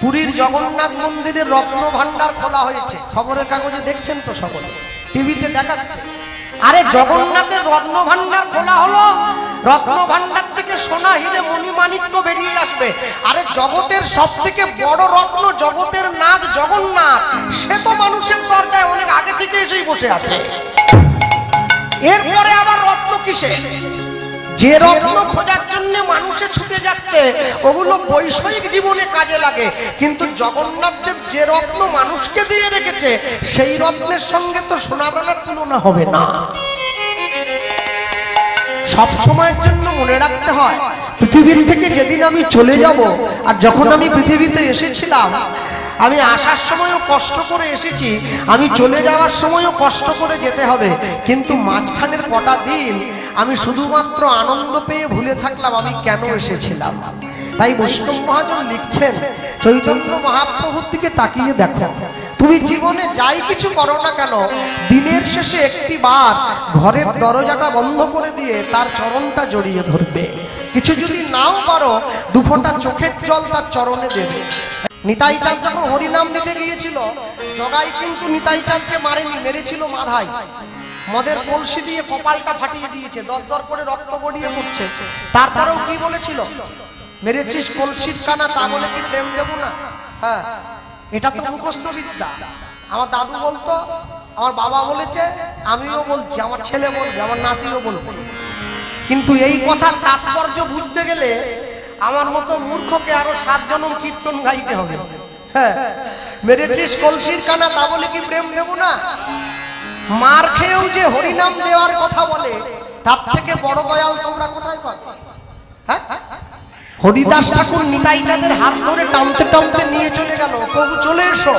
পুরীর জগন্নাথ মন্দিরের রত্ন ভান্ডার খোলা হয়েছে, খবরের কাগজে দেখছেন তো, সকলে টিভিতে দেখাচ্ছে। আরে জগন্নাথের রত্ন ভান্ডার খোলা হলো, রত্ন ভান্ডার থেকে সোনা হিরে মণিমাণিক্য বেরিয়ে আসবে। আরে জগতের সব থেকে বড় রত্ন, জগতের নাথ জগন্নাথ, সে তো মানুষের দরজায় অনেক আগে থেকে এসেই বসে আছে। এরপরে আবার রত্ন কিসে? যে রত্ন খোঁজার জন্য মানুষে ছুটে যাচ্ছে ওগুলো বৈষয়িক জীবনে কাজে লাগে, কিন্তু জগন্নাথ দেব যে রত্ন মানুষকে দিয়ে রেখেছে সেই রত্নের সঙ্গে তো সোনাদানার তুলনা হবে না। সব সময়ের জন্য মনে রাখতে হয়, পৃথিবীর থেকে যেদিন আমি চলে যাব, আর যখন আমি পৃথিবীতে এসেছিলাম, আমি আসার সময়ও কষ্ট করে এসেছি, আমি চলে যাওয়ার সময়ও কষ্ট করে যেতে হবে, কিন্তু মাঝখানের কটা দিন আমি শুধুমাত্র আনন্দ পেয়ে ভুলে থাকলাম আমি কেন এসেছিলাম। তাই বৈষ্ণব মহাজন লিখছেন, চৈতন্য মহাপ্রভুর দিকে তাকিয়ে দেখো, তুমি জীবনে যাই কিছু করো না কেন, দিনের শেষে একটি বার ঘরের দরজাটা বন্ধ করে দিয়ে তার চরণটা জড়িয়ে ধরবে। কিছু যদি নাও পারো, দুফোঁটা চোখের জল তার চরণে দেবে। নিতাই চাঁদ যখন হরিনাম নিতে গিয়েছিল, জগাই কিন্তু নিতাই চাঁদকে মারেনি, মেরেছিল মাধাই। মদের কলসি দিয়ে কপালটা ফাটিয়ে দিয়েছে, দর দর করে রক্ত গড়িয়ে পড়ছে। তারপরেও কি বলেছিল? মেরেছিস কলসির কানা, তা বলে কি প্রেম দেবো না? হ্যাঁ, এটা তো মুখস্থ বিদ্যা। আমার দাদু বলতো, আমার বাবা বলেছে, আমিও বলছি, আমার ছেলে বলবে, আমার নাতিও বলবে। কিন্তু এই কথার তাৎপর্য বুঝতে গেলে আমার মতো মূর্খকে আরো 7 জনম কীর্তন গাইতে হবে। হ্যাঁ, মেরেছিস কলসির কানা, তা বলে কি প্রেম দেবো না? মার খেয়েও যে হরিনাম দেওয়ার কথা বলে, তার থেকে বড় দয়াল তোমরা কোথায় পাবে? হ্যাঁ, হরিদাস ঠাকুর নিতাই চাঁদের হাত ধরে টানতে টানতে নিয়ে চলে গেল, প্রভু চলে এসো।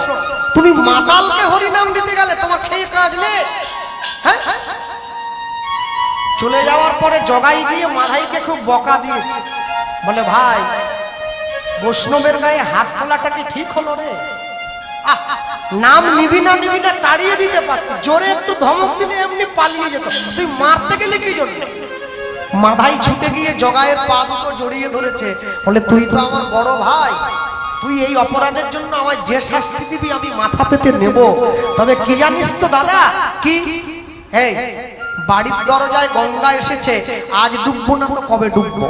তুমি মাতালকে হরিনাম দিতে গেলে, তোমার খেয়ে কাজ নেই। হ্যাঁ, চলে যাওয়ার পরে জগাই দিয়ে মাধাইকে খুব বকা দিয়েছে, বলে ভাই বৈষ্ণবের গায়ে হাত তোলাটা কি ঠিক হলো রে? নাম নিবি না নিবি না তাড়িয়ে দিতে পারত, জোরে একটু ধমক দিলে এমনি পালিয়ে যেত, তুই মারতে গেলে কি জন্য? মাধাই ছুটে গিয়ে জগায়ের পা দুটো জড়িয়ে ধরেছে, বলে তুই তো আমার বড় ভাই, তুই এই অপরাধের জন্য আমায় যে শাস্তি দিবি আমি মাথা পেতে নেব। তবে কি জানিস তো দাদা, কি এই বাড়ির দরজায় গঙ্গা এসেছে, আজ ডুববো না তো কবে ডুববো?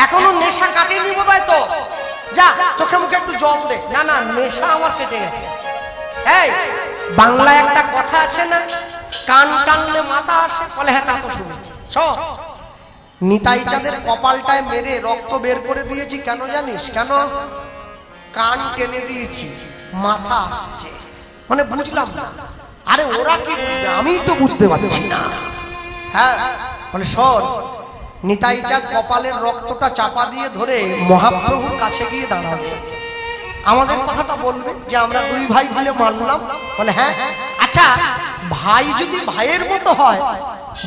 এখনো নেশা কাটেনি বোধহয়, তো যা চোখে মুখে একটু জল দে। না না, নেশা আমার কেটে গেছে। এই বাংলায় একটা কথা আছে না, কান টানলে মাথা আসে, বলে হ্যাঁ তা তো শুনেছি। শোন, নিতাই চাঁদের কপালটায় মেরে রক্ত বের করে দিয়েছি, কেন জানিস? কেন? কান টেনে দিয়েছি, মাথা আসছে। মানে বুঝলাম না। আরে ওরা কি বুঝবে, আমি তো বুঝতে পারছি না। হ্যাঁ, মানে শোন, নিতাই চাঁদ কপালের রক্তটা চাপা দিয়ে ধরে মহাপ্রভুর কাছে গিয়ে দাঁড়াবে, আমাদের কথাটা বলবে যে আমরা দুই ভাই মিলে মানলাম। বলে হ্যাঁ, আচ্ছা ভাই যদি ভাইয়ের মতো হয়,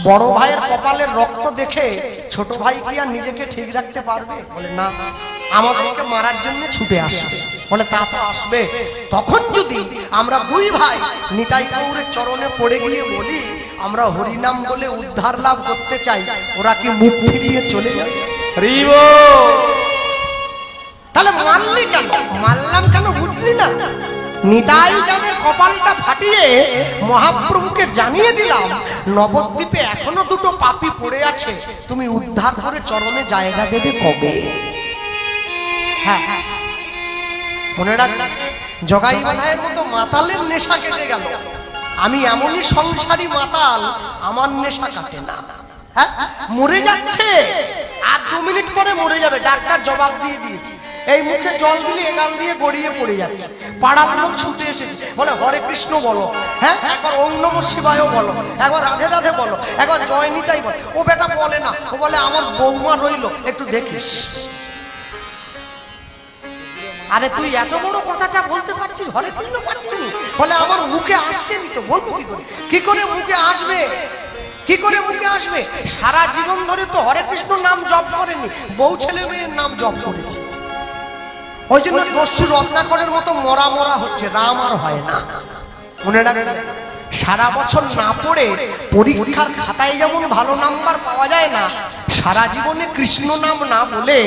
বড় ভাইয়ের কপালের রক্ত দেখে ছোট ভাই কি আর নিজেকে ঠিক রাখতে পারবে? বলে না, আমাদেরকে মারার জন্য ছুটে আসবে। বলে তা তো আসবে। তখন যদি আমরা দুই ভাই নিতাই গৌরের চরণে পড়ে গিয়ে বলি আমরা হরিনাম বলে উদ্ধার লাভ করতে চাই, ওরা কি মুখ ফিরিয়ে চলে যাবে? তাহলে মানলি কেন? মানলাম কেন বুঝলি না? নিতাই চাঁদের কপালটা ফাটিয়ে মহাপ্রভুকে জানিয়ে দিলাম, নবদ্বীপে এখনো দুটো পাপী পড়ে আছে, তুমি উদ্ধার করে চরণে জায়গা দেবে কবে? হ্যাঁ, মনে রাখ, জগাই বাধায়ের মতো মাতালের নেশা কেটে গেল, আমি এমনই সংসারী মাতাল, আমার নেশা কাটে না। হ্যাঁ, মরে যাচ্ছে, আর 2 মিনিট পরে মরে যাবে, ডাক্তার জবাব দিয়ে দিয়েছে। এই মুখে জল দিলে এগাল দিয়ে গড়িয়ে পড়ে যাচ্ছে। পাড়ার লোক ছুটে এসেছে, বলে হরে কৃষ্ণ বলো, হ্যাঁ একবার ওম নমঃ শিবায় বলো, একবার রাধে রাধে বলো, একবার জয় নিতাই বলো। ও বেটা বলে না, ও বলে আমার বৌমা রইলো, একটু দেখিস। আরে তুই এত বড় কথাটা বলতে পারছিস, হরে কৃষ্ণ পারছিস? বলে আমার মুখে আসছে নি তো, বলবো কি করে? কি করে মুখে আসবে? কি করে মুখে আসবে? সারা জীবন ধরে তো হরে কৃষ্ণ নাম জপ করেনি, বউ ছেলে মেয়ের নাম জপ করেছে। ওই জন্য দস্যু রত্নাকরের মতো মরা মরা হচ্ছে, রাম আর হয় না। মনে রাখ, সারা বছর না পড়ে পরীক্ষার খাতায় যেমন ভালো নাম্বার পাওয়া যায় না, সারা জীবনে কৃষ্ণ নাম না বলে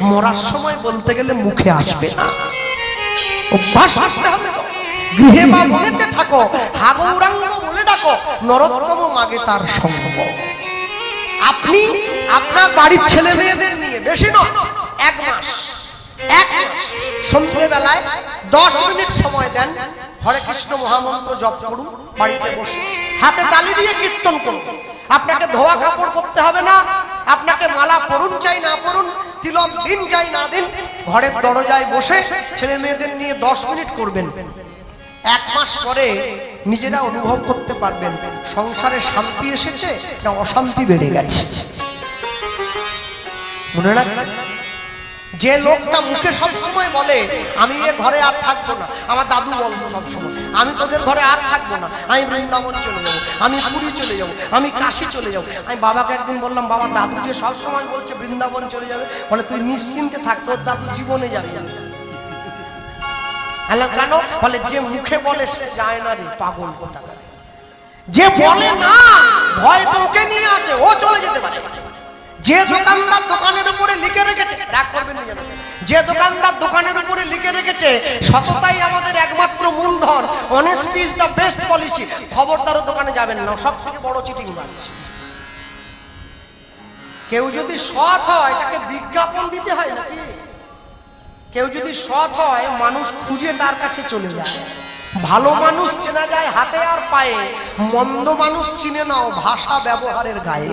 মরার সময় বলতে গেলে মুখে আসবে না। অভ্যাস করতে হবে। গৃহে বা বনেতে থাকো, হা গৌরাঙ্গ বলে ডাকো, নরোত্তম মাগে তার সঙ্গ। আপনি আপনার বাড়ির ছেলে মেয়েদের নিয়ে বেশি নয়, এক মাস সন্ধ্যেবেলায় 10 মিনিট সময় দেন, হরে কৃষ্ণ মহামন্ত্র জপ করুন, বাড়িতে বসে হাতে তালি দিয়ে কীর্তন করুন। আপনাকে ধোয়া কাপড় পরতে হবে না, আপনাকে মালা পরুন চাই না পরুন, তিলক দিন চাই না দিন, ঘরের দরজায় বসে ছেলে মেয়েদের নিয়ে 10 মিনিট করবেন। 1 মাস পরে নিজেরা অনুভব করতে পারবেন সংসারে শান্তি এসেছে না অশান্তি বেড়ে গেছে। মনে রাখবেন, যে লোকটা মুখে সবসময় বলে আমি এ ঘরে আর থাকবো না, আমার দাদু বলতো সবসময় আমি তোদের ঘরে আর থাকবো না, আমি বৃন্দাবন চলে যাবো, আমি পুরী চলে যাবো, আমি কাশী চলে যাবো। আমি বাবাকে একদিন বললাম, বাবা দাদু যে সবসময় বলছে বৃন্দাবন চলে যাবে, বলে তুই নিশ্চিন্তে থাক, তোর দাদু জীবনে যাবে। কেন? বলে যে মুখে বলে সে যায় না রে পাগল কোথাকার। যে বলে না ভয় তো ওকে নিয়ে আছে, ও চলে যেতে পারে। যে দোকানদার দোকানের উপরে লিখে রেখেছে, রাগ করবেন না যেন, যে দোকানদার দোকানের উপরে লিখে রেখেছে সততাই আমাদের একমাত্র মূলধন, honesty is the best policy, খবরদার দোকানে যাবেন না, সবথেকে বড় চিটিংবাজ। কেউ যদি সৎ হয় তাকে বিজ্ঞাপন দিতে হয় নাকি? কেউ যদি সৎ হয় মানুষ খুঁজে তার কাছে চলে যায়। ভালো মানুষ চেনা যায় হাতে আর পায়ে, মন্দ মানুষ চিনে নাও ভাষা ব্যবহারের গায়ে।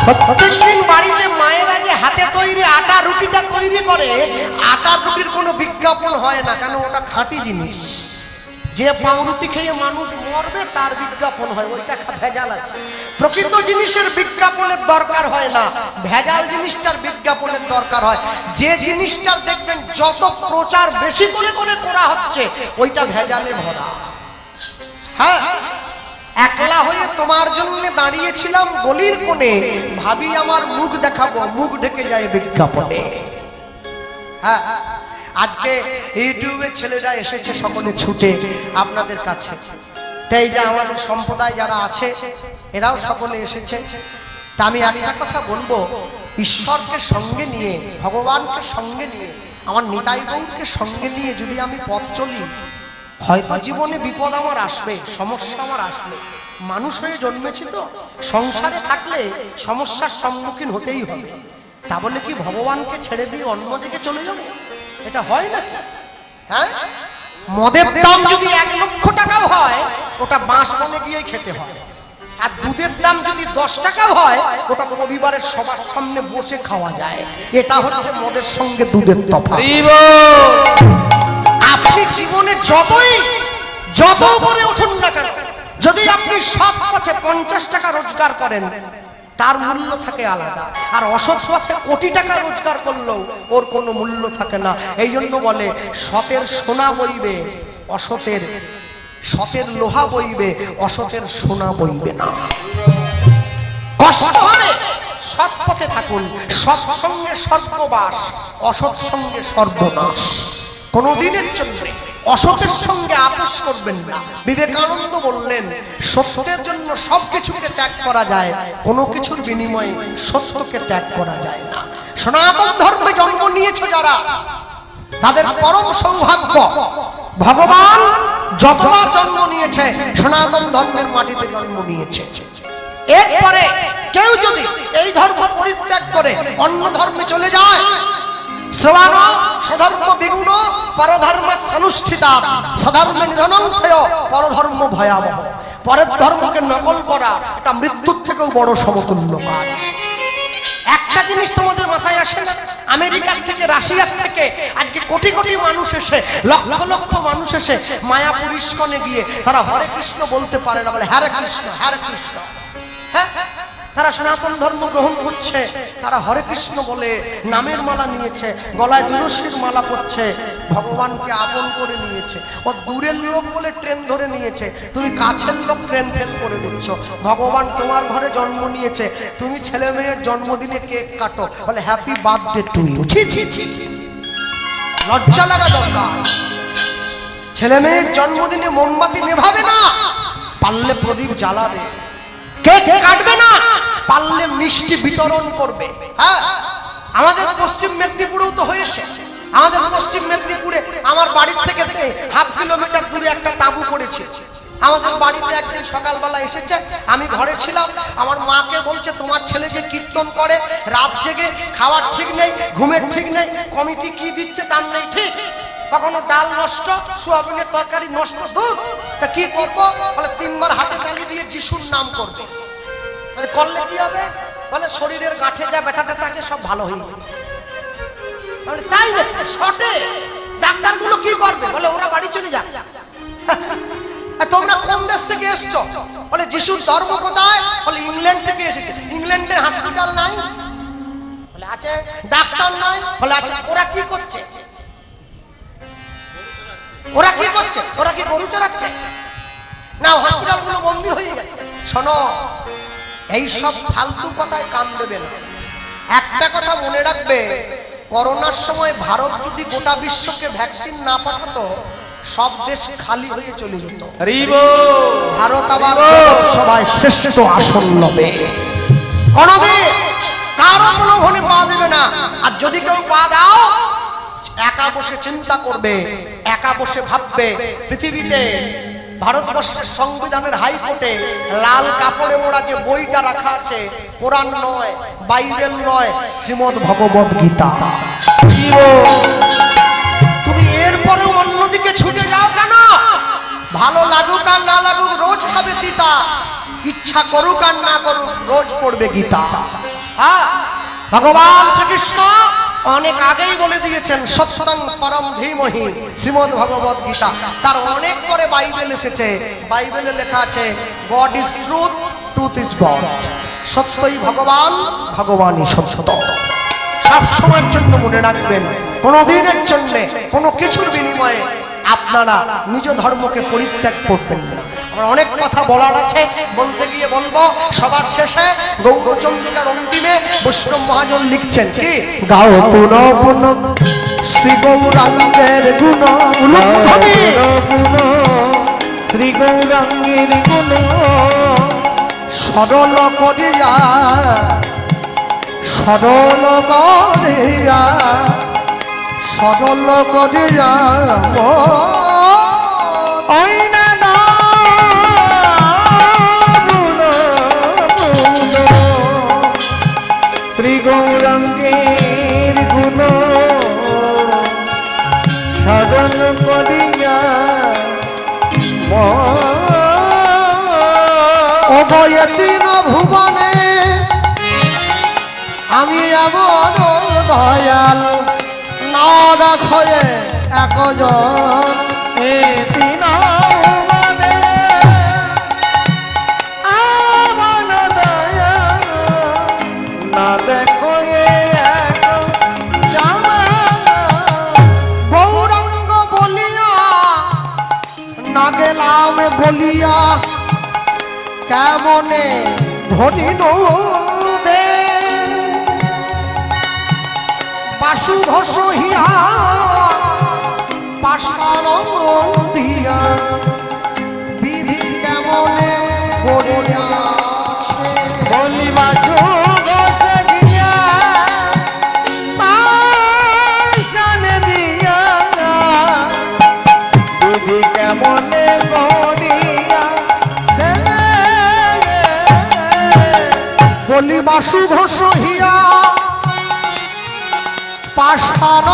প্রত্যেকদিন বাড়িতে মায়েরা যে হাতে তৈরি আটা রুটিটা তৈরি করে, আটা রুটির কোনো বিজ্ঞাপন হয় না, কেন? ওটা খাঁটি জিনিস। যে পাউরুটি খেয়ে মানুষ মরবে তার বিজ্ঞাপন হয়, ওইটা ভেজাল আছে। প্রকৃত জিনিসের বিজ্ঞাপনের দরকার হয় না, ভেজাল জিনিসটার বিজ্ঞাপনের দরকার হয়। যে জিনিসটা দেখবেন যত প্রচার বেশি করে করে করা হচ্ছে ওইটা ভেজালে ভরা। হ্যাঁ, একলা হয়ে তোমার জন্য দাঁড়িয়েছিলাম গলির কোণে, ভাবি আমার মুখ দেখাবো, মুখ ঢেকে যায় বিজ্ঞাপনে। হ্যাঁ, আজকে ইউটিউবে ছেলেরা এসেছে সকলে ছুটে আপনাদের কাছে, তাই যে আমাদের সম্প্রদায় যারা আছে এরাও সকলে এসেছে। তা আমি একটা কথা বলবো, ঈশ্বরকে সঙ্গে নিয়ে, ভগবানকে সঙ্গে নিয়ে, আমার নিতাই গৌরকে সঙ্গে নিয়ে যদি আমি পথ চলি, হয়তো জীবনে বিপদ আমার আসবে, সমস্যা আমার আসবে। মানুষ হয়ে জন্মেছি তো, সংসারে থাকলে সমস্যার সম্মুখীন হতেই হবে। তা বলে কি ভগবানকে ছেড়ে দিয়ে অন্যদিকে চলে যাবো? এটা হয় না। হ্যাঁ, মদের দাম যদি 1 লক্ষ টাকাও হয় ওটা বাঁশবনে গিয়ে খেতে হয়, আর দুধের দাম যদি 10 টাকাও হয় ওটা রবিবারের সবার সামনে বসে খাওয়া যায়। এটা হচ্ছে মদের সঙ্গে দুধের তফাৎ। আপনি জীবনে যত করে উঠুন না কেন, যদি আপনি সৎ পথে 50 টাকা রোজগার করেন তার মূল্য থাকে আলাদা, আর অসৎ পথে কোটি টাকা রোজগার করলেও ওর কোনো মূল্য থাকে না। এই জন্য বলে সতের সোনা বইবে, সতের লোহা বইবে, অসতের সোনা বইবে না। কষ্ট হবে, সৎ পথে থাকুন। সৎ সঙ্গে স্বর্গবাস, অসৎ সঙ্গে সর্বনাশ। কোনদিনের জন্য অসতের সঙ্গে আপোষ করবেন না। বিবেকানন্দ বললেন সত্যের জন্য সবকিছুকে ত্যাগ করা যায়, কোনো কিছুর বিনিময়ে সত্যকে ত্যাগ করা যায় না। সনাতন ধর্মে জন্ম নিয়েছে যারা, তাদের পরম সৌভাগ্য। ভগবান যতবার জন্ম নিয়েছে সনাতন ধর্মের মাটিতে জন্ম নিয়েছে। এরপরে কেউ যদি এই ধর্ম পরিত্যাগ করে অন্য ধর্মে চলে যায়, শ্রবণ স্বধর্ম বিগুণ পরধর্মাৎ অনুষ্ঠিতা স্বধর্ম নিধনং শ্রেয় পরধর্ম ভয়াবহ। পরের ধর্মকে নকল করা এটা মৃত্যুর থেকেও বড় সমতুল্য কাজ। একটা জিনিস তোমাদের মাথায় আসে না, আমেরিকার থেকে, রাশিয়ার থেকে আজকে কোটি কোটি মানুষ এসে, লক্ষ লক্ষ মানুষ এসে মায়াপুর ইস্কনে গিয়ে তারা হরে কৃষ্ণ বলতে পারে না, বলে হরে কৃষ্ণ হরে কৃষ্ণ। হ্যাঁ, তারা সনাতন ধর্ম গ্রহণ করছে, তারা হরে কৃষ্ণ বলে নামের মালা নিয়েছে, গলায় তুলসীর মালা পরছে, ভগবানকে আপন করে নিয়েছে। ও দূরের লোক বলে ট্রেন ধরে নিয়েছে, তুমি কাছের লোক ট্রেন ফেল করে দিচ্ছ। ভগবান তোমার ঘরে জন্ম নিয়েছে, তুমি ছেলে মেয়ের জন্মদিনে কেক কাটো, বলে হ্যাপি বার্থডে টু ইউ। ছি ছি ছি, লজ্জা লাগা দরকার। ছেলে মেয়ের জন্মদিনে মোমবাতি নেভাবে না, পারলে প্রদীপ জ্বালাবে। কেক কাটবে না, পারলে মিষ্টি বিতরণ করবে। হ্যাঁ, আমাদের পশ্চিম মেদিনীপুরেও তো হয়েছে, আমাদের পশ্চিম মেদিনীপুরে আমার বাড়ির থেকে হাফ কিলোমিটার দূরে একটা তাঁবু করেছে। আমাদের বাড়িতে একদিন সকালবেলা এসেছে, আমি ঘরে ছিলাম, আমার মাকে বলছে তোমার ছেলে যে কীর্তন করে, রাত জেগে, খাওয়ার ঠিক নেই, ঘুমের ঠিক নেই, কমিটি কি দিচ্ছে তার নেই ঠিক, কখনো ডাল নষ্ট, সোয়াবিনের তরকারি নষ্ট, দূর, তা কি করবো? বলে 3 বার হাতে তালি দিয়ে যিশুর নাম করবে। মানে করলে কি হবে? বলে শরীরের গাঁঠে যা ব্যথা ব্যথা আছে সব ভালো হয়ে যাবে। বলে তাই না, শটে ডাক্তারগুলো কি করবে? বলে ওরা বাড়ি চলে যাক। তোমরা কোন দেশ থেকে এসছো? বলে যিশুর ধর্ম কোথায়? বলে ইংল্যান্ড থেকে এসেছে। ইংল্যান্ডে হাসপাতাল নাই? বলে আছে। ডাক্তার নাই? বলে আছে। ওরা কি করছে? ওরা কি করছে? ওরা কি গরু চড়াচ্ছে? না, হসপিটালগুলো মন্দির হয়ে গেছে। শোনো, এই সব ফালতু কথায় কান দেবে না। একটা কথা মনে রাখবে, করোনার সময় ভারত যদি গোটা বিশ্বকে ভ্যাকসিন না পাঠাতো, সব দেশ খালি হয়ে চলে যেত। ভারত আবার সবাই শ্রেষ্ঠ আসন লবে, কোনদিন কারো প্রলোভনে পা দেবে না। আর যদি কেউ পা দাও, একা বসে চিন্তা করবে, একা বসে ভাববে। পৃথিবীতে ভারতবর্ষের সংবিধানের হাইকোর্টে লাল কাপড়ে মোড়া যে বইটা রাখা আছে, কোরআন নয়, বাইবেল নয়, শ্রীমদ ভগবত গীতা। তুমি এরপরে অন্যদিকে ছুটে যাও কেন? ভালো লাগুক আর না লাগুক রোজ খাবে গীতা, ইচ্ছা করুক আর না করুক রোজ পড়বে গীতা। হ্যাঁ, ভগবান শ্রীকৃষ্ণ অনেক আগেই বলে দিয়েছেন, সত্যং পরম ধীমহি, শ্রীমদ ভগবত গীতা। তার অনেক পরে বাইবেল এসেছে। বাইবেলে লেখা আছে, god is truth, truth is god. সত্যই ভগবান, ভগবানই সত্য। সব সময়ের জন্য মনে রাখবেন, কোনদিনের জন্য কোনো কিছুর বিনিময়ে আপনারা নিজ ধর্মকে পরিত্যাগ করবেন না। আমার অনেক কথা বলার আছে, বলতে গিয়ে বলবো। সবার শেষে গৌরচন্দ্রিকার অন্তিমে বৈষ্ণব মহাজন লিখছেন কি, গাও পুন পুন শ্রী গৌরাঙ্গের গুণ, শ্রী গৌরাঙ্গের গুণ সরল করিয়া, সরল করিয়া, সরল করিয়া শ্রী গৌরাঙ্গের গুণ সরল করিয়া অবয়তিন ভুবনে আমি এমন দয়াল না রাখয়ে একজন না দেখো গৌরাঙ্গ বলিয়া না গেলাম বলিয়া কেমনে ধরিল দে পাশু ঘোষ হিয়া পাশান দিয়া বিধি কেমনে করিয়া বলিবা বলি বাসু ঘোষ হিয়া পাশান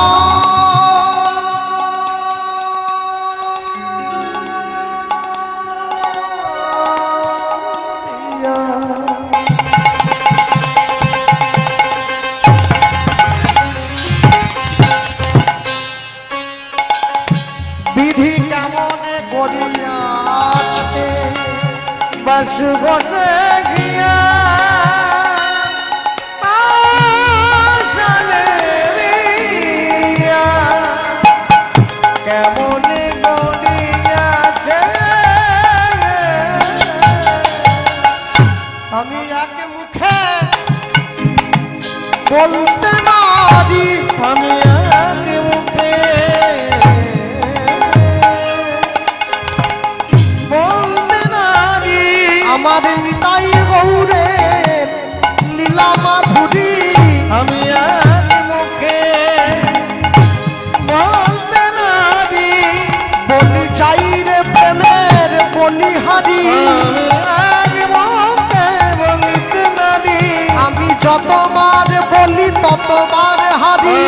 বিধি কেমনে করিয়াছে বাসু ঘোষে গিয়া আমি এক মুখে বলতে নারি, আমি এক মুখে বলতে নারি, আমার নিতাই বলিহারি আমি যতবার বলি ততবার হারি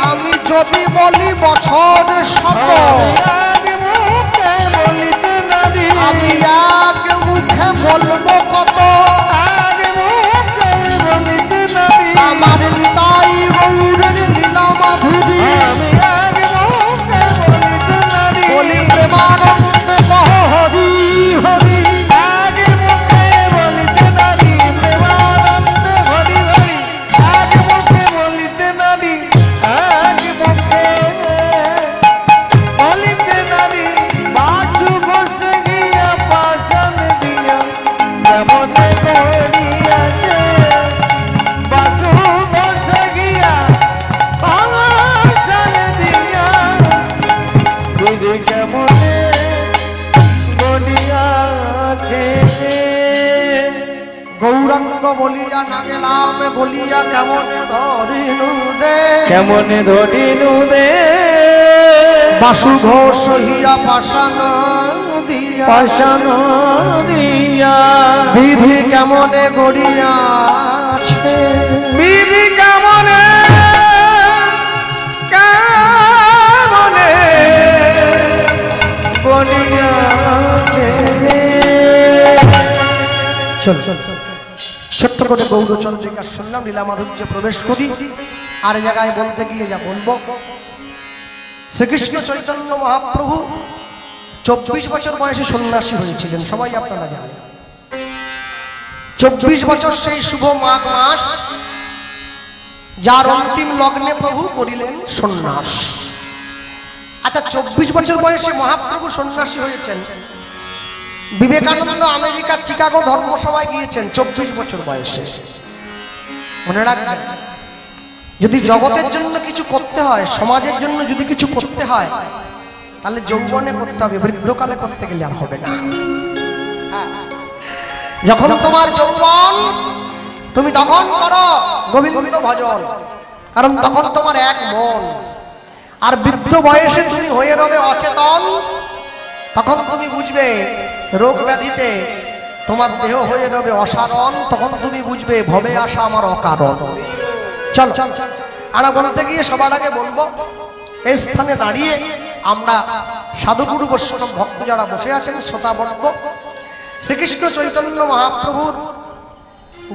আমি যদি বলি বছর শত আমি এক মুখে বলবো কত আমার নিতাই গৌরের লীলা মাধুরী বলি প্রেমানন্দে কহ হরি হরি গৌরাঙ্গ বলিয়া না গেলাম বলিয়া কেমনে ধরিনু দে কেমনে ধরিনু দে বাসু ঘোষ হইয়া পাশান দিয়া পাশান দিয়া বিধি কেমনে গড়িয়াছে বিধি কেমনে কেমনে গড়িয়াছে চল ছোট্ট করে গৌরচন্দ্রিকা শুনলাম লীলা মাধুর্যে প্রবেশ করি আর জায়গায় বলতে গিয়ে যা বলবো শ্রীকৃষ্ণ চৈতন্য মহাপ্রভু 24 বছর বয়সে সন্ন্যাসী হয়েছিলেন সবাই আপনারা জানেন 24 বছর সেই শুভ মাঘ মাস যার অন্তিম লগ্নে প্রভু করিলেন সন্ন্যাস আচ্ছা 24 বছর বয়সে মহাপ্রভু সন্ন্যাসী হয়েছেন বিবেকানন্দ আমেরিকার চিকাগো ধর্মসভায় গিয়েছেন 24 বছর বয়সে মনে রাখবেন যদি জগতের জন্য কিছু করতে হয় সমাজের জন্য যদি কিছু করতে হয় তাহলে যৌবনে করতে হবে বৃদ্ধকালে করতে গেলে আর হবে না যখন তোমার যৌবন তুমি তখন করো গোবিন্দ ভজন কারণ তখন তোমার এক মন আর বৃদ্ধ বয়সে তুমি হয়ে রবে অচেতন তখন তুমি বুঝবে রোগ ব্যাধিতে তোমার দেহ হয়ে রবে অসারণ তখন তুমি বুঝবে ভবে আসা আমার অকারণ চল আমরা বলতে গিয়ে সবার আগে বলবো এই স্থানে দাঁড়িয়ে আমরা সাধুগুরু বৈষ্ণব ভক্ত যারা বসে আছেন শ্রোতাবর্গ শ্রীকৃষ্ণ চৈতন্য মহাপ্রভুর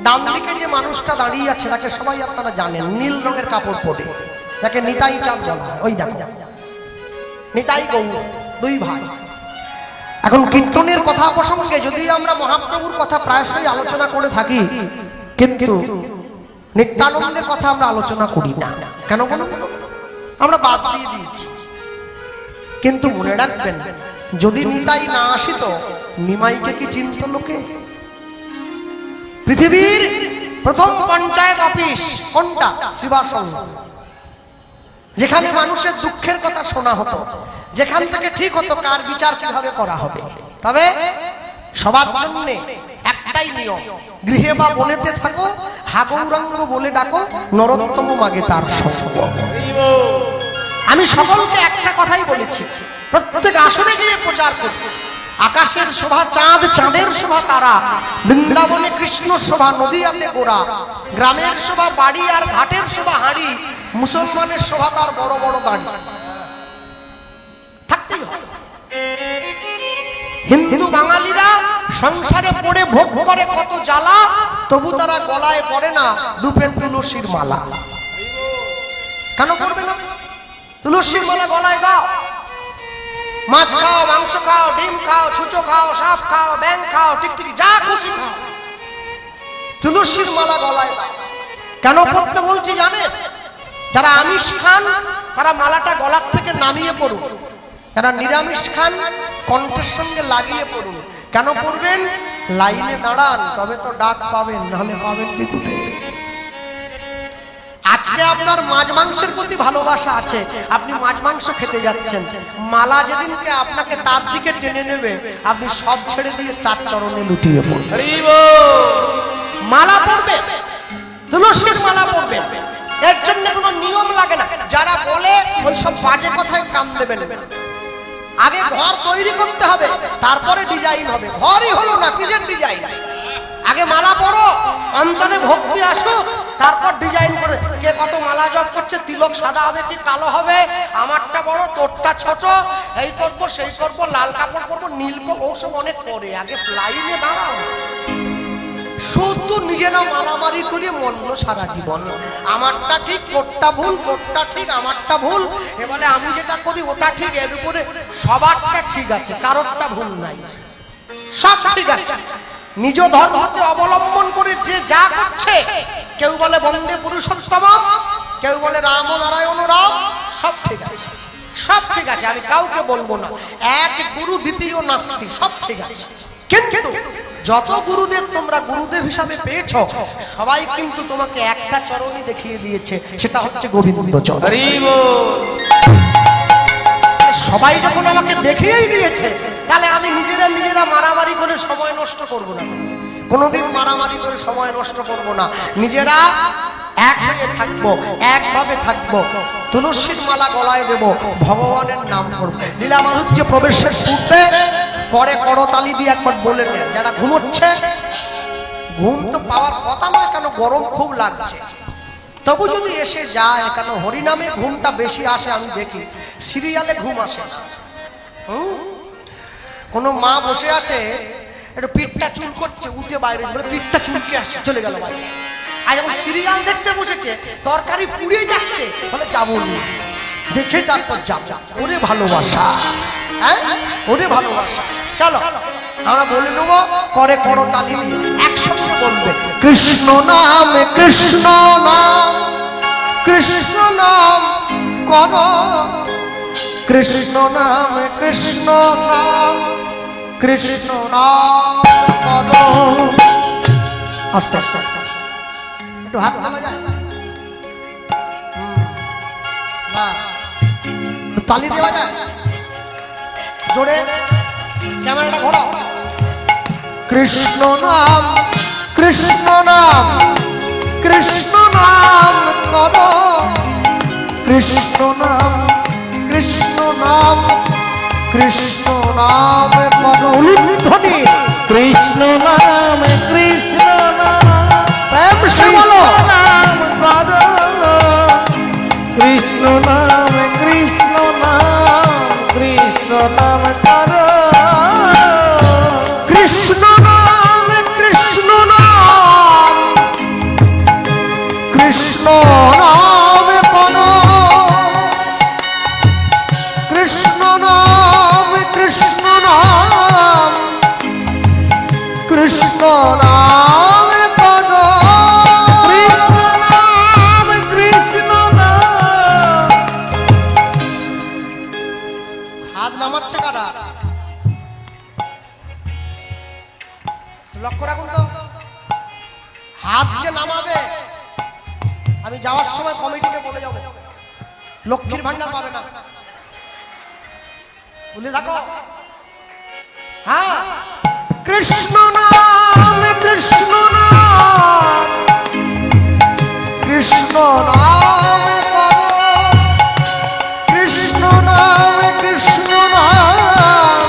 ডান দিকে যে মানুষটা দাঁড়িয়ে আছে তাকে সবাই আপনারা জানেন নীল রঙের কাপড় পরে যাকে নিতাই চাঁদ বলা হয় ওই দেখেন নিতাই গৌর দুই ভাই এখন কীর্তনের কথা প্রসঙ্গে যদি আমরা মহাপ্রভুর কথা প্রায়শই আলোচনা করে থাকি কিন্তু নিত্যানন্দের কথা আমরা আলোচনা করি না কেন বলো আমরা বাদ দিয়ে দিয়েছি কিন্তু মনে রাখবেন যদি নিতাই না আসিত নিমাইকে কি চিনত লোকে পৃথিবীর প্রথম পঞ্চায়েত অফিস কোনটা শিবাসন যেখানে মানুষের দুঃখের কথা শোনা হতো যেখান থেকে ঠিক হতো কার বিচার কিভাবে করা হবে তবে সবার জন্য একটাই নিয়ম গৃহে বা বনেতে থাকো হাগৌরাঙ্গ বলে ডাকো নরোত্তম মাগে তার সঙ্গ আমি সকলকে একটা কথাই বলেছি প্রত্যেক আসনে গিয়ে প্রচার করব আকাশের শোভা চাঁদ চাঁদের শোভা তারা বৃন্দাবনে কৃষ্ণ শোভা নদীয়াতে গোরা গ্রামের শোভা বাড়ি আর ঘাটের শোভা হাঁড়ি মুসলমানের শোভা তার বড় বড় দাড়ি থাকতেই হয় হিন্দু বাঙালিরা সংসারে পড়ে ভোগ করে কত জ্বালা তবু তারা গলায় পড়ে না দুপের তুলসীর মালা কেন করবে না তুলসীর মালা গলায় দাও মাছ খাও মাংস খাও ডিম খাও ছুঁচো খাও সাপ খাও ব্যাং খাও টিকটিকি যা খুশি খাও তুলসীর মালা গলায় দাও কেন পড়তে বলছি জানে যারা আমিষ খান তারা মালাটা গলার থেকে নামিয়ে পড়ুন যারা নিরামিষ খান কণ্ঠের সঙ্গে লাগিয়ে পড়ুন কেন পড়বেন লাইনে দাঁড়ান তবে তো ডাক পাবেন নাহলে পাবেন কি করে আজকে আপনার মাছ মাংসের প্রতি ভালোবাসা আছে আপনি মাছ মাংস খেতে যাচ্ছেন মালা যেদিনকে আপনাকে তার দিকে টেনে নেবে আপনি সব ছেড়ে দিয়ে তার চরণে লুটিয়ে পড়বেন মালা পড়বে তুলসীর মালা পড়বে এর জন্য কোনো নিয়ম লাগে না যারা বলে ওই সব বাজে কথায় কান দেবেন আগে ঘর তৈরি করতে হবে, তারপরে ডিজাইন হবে। ঘরই হলো না, কিসের ডিজাইন? আগে মালা পরো, অন্তরে ভক্তি আসুক, তারপর ডিজাইন করে। কে কত মালা জপ করছে, তিলক সাদা হবে কি কালো হবে, আমারটা বড় তোরটা ছোট, এই করবো সেই করবো, লাল কাপড় পরবো নীল করবো, ওসব অনেক পরে। আগে লাইনে দাঁড়াও। শুধু নিজেরা মারামারি করে মন্য সারা জীবন। আমারটা ঠিক তোরটা ভুল, তোরটা ঠিক আমারটা ভুল, এবারে আমি যেটা করি ওটা ঠিক, এর উপরে সবারটা ঠিক আছে, কারোরটা ভুল নাই, সব ঠিক আছে। নিজ ধর্মকে অবলম্বন করে যে যা করছে, কেউ বলে বন্দে পুরুষোত্তম, কেউ বলে রাম নারায়ণ রাম, সব ঠিক আছে, সব ঠিক আছে। আমি কাউকে বলবো না এক গুরু দ্বিতীয় নাস্তি, সব ঠিক আছে। কিন্তু যত গুরুদেব তোমরা গুরুদেব হিসাবে পেয়েছ, সবাই কিন্তু তোমাকে একটা চরণই দেখিয়ে দিয়েছে, সেটা হচ্ছে গোবিন্দ চরণ। সবাই যখন আমাকে দেখিয়েই দিয়েছে, তাহলে আমি নিজেরা মারামারি করে সময় নষ্ট করব না, কোনোদিন মারামারি করে সময় নষ্ট করব না। নিজেরা এক হয়ে থাকবো, একভাবে থাকবো, তুলসীর মালা গলায় দেব, ভগবানের নাম করব। লীলা মাধুর্য প্রবেশের পূর্বে করে করতালি দিয়ে একবার বলে নেন, যারা ঘুমোচ্ছে, ঘুম তো পাওয়ার কথা নয়, কেন গরম খুব লাগছে, তবু যদি এসে যায়, কেন হরিনামে ঘুমটা বেশি আসে আমি দেখি, সিরিয়ালে ঘুম আসে না। কোন মা বসে আছে, একটু পিঠটা চুল করছে, উঠে বাইরে পিঠটা চুলকে আসছে, চলে গেল বাইরে। আর যখন সিরিয়াল দেখতে বসেছে, তরকারি পুড়িয়ে যাচ্ছে, বলে যাবো না, দেখে তারপর যাব। ওরে ভালোবাসা, হ্যাঁ ওরে ভালোবাসা। চলো আমরা বলে নেবো, করে করো তালি একসঙ্গে বলবে, কৃষ্ণ নাম কৃষ্ণ নাম কৃষ্ণ নাম কর, কৃষ্ণ নাম কৃষ্ণ নাম কৃষ্ণ নাম কর। আস্তে আস্তে একটু হাত ভালো যায় না, তালি দেওয়া যায় জোরে, ক্যামেরাটা ঘোরাও। কৃষ্ণ নাম কৃষ্ণ নাম কৃষ্ণ নাম কর, কৃষ্ণ নাম কৃষ্ণ নাম কৃষ্ণ নাম কর। উলুধ্বনি কৃষ্ণ নাম কৃষ্ণ নাম, প্রেম সে বলো নাম কর, কৃষ্ণ নাম কৃষ্ণ নাম কৃষ্ণ নাম কর, কৃষ্ণ নাম কৃষ্ণ নাম কৃষ্ণ নাম কর, কৃষ্ণ নাম কৃষ্ণ নাম কৃষ্ণ নাম কর, কৃষ্ণ নাম কৃষ্ণ নাম। হাত নামাচ্ছে কারা? লক্ষ্য রাখুন তো, হাত যে নামাবে, আমি যাওয়ার সময় কমিটিকে বলে যাবো, লক্ষ্মীর ভান্ডার পাবে না, বলে থাকো। হ্যাঁ, কৃষ্ণ নাম কৃষ্ণ নাম কৃষ্ণ নাম কর, কৃষ্ণ নাম কৃষ্ণ নাম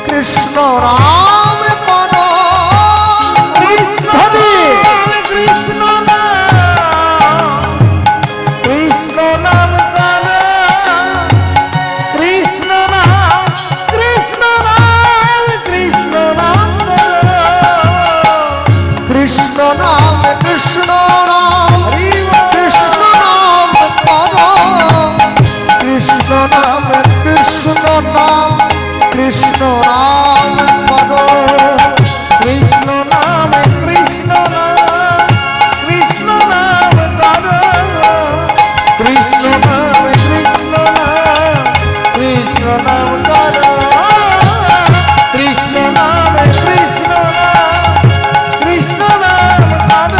কৃষ্ণ নাম কর, কৃষ্ণ নাম কৃষ্ণ নাম কৃষ্ণ নাম কর, কৃষ্ণ নাম কৃষ্ণ নাম কৃষ্ণ নাম কর, কৃষ্ণ নাম কৃষ্ণ নাম কৃষ্ণ নাম কর, কৃষ্ণ নাম কৃষ্ণ নাম কৃষ্ণ নাম কর, কৃষ্ণ নাম কৃষ্ণ নাম কৃষ্ণ নাম কর, কৃষ্ণ নাম কৃষ্ণ নাম কৃষ্ণ নাম কর, কৃষ্ণ নাম কৃষ্ণ নাম কৃষ্ণ নাম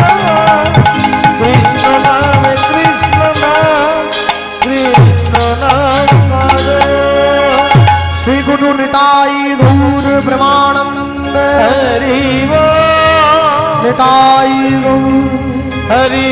কর, কৃষ্ণ নাম কৃষ্ণ নাম কৃষ্ণ নাম কর। শ্রী গুরু নিতাই গৌর প্রেমানন্দ, হরি নিতাই গৌর হরি।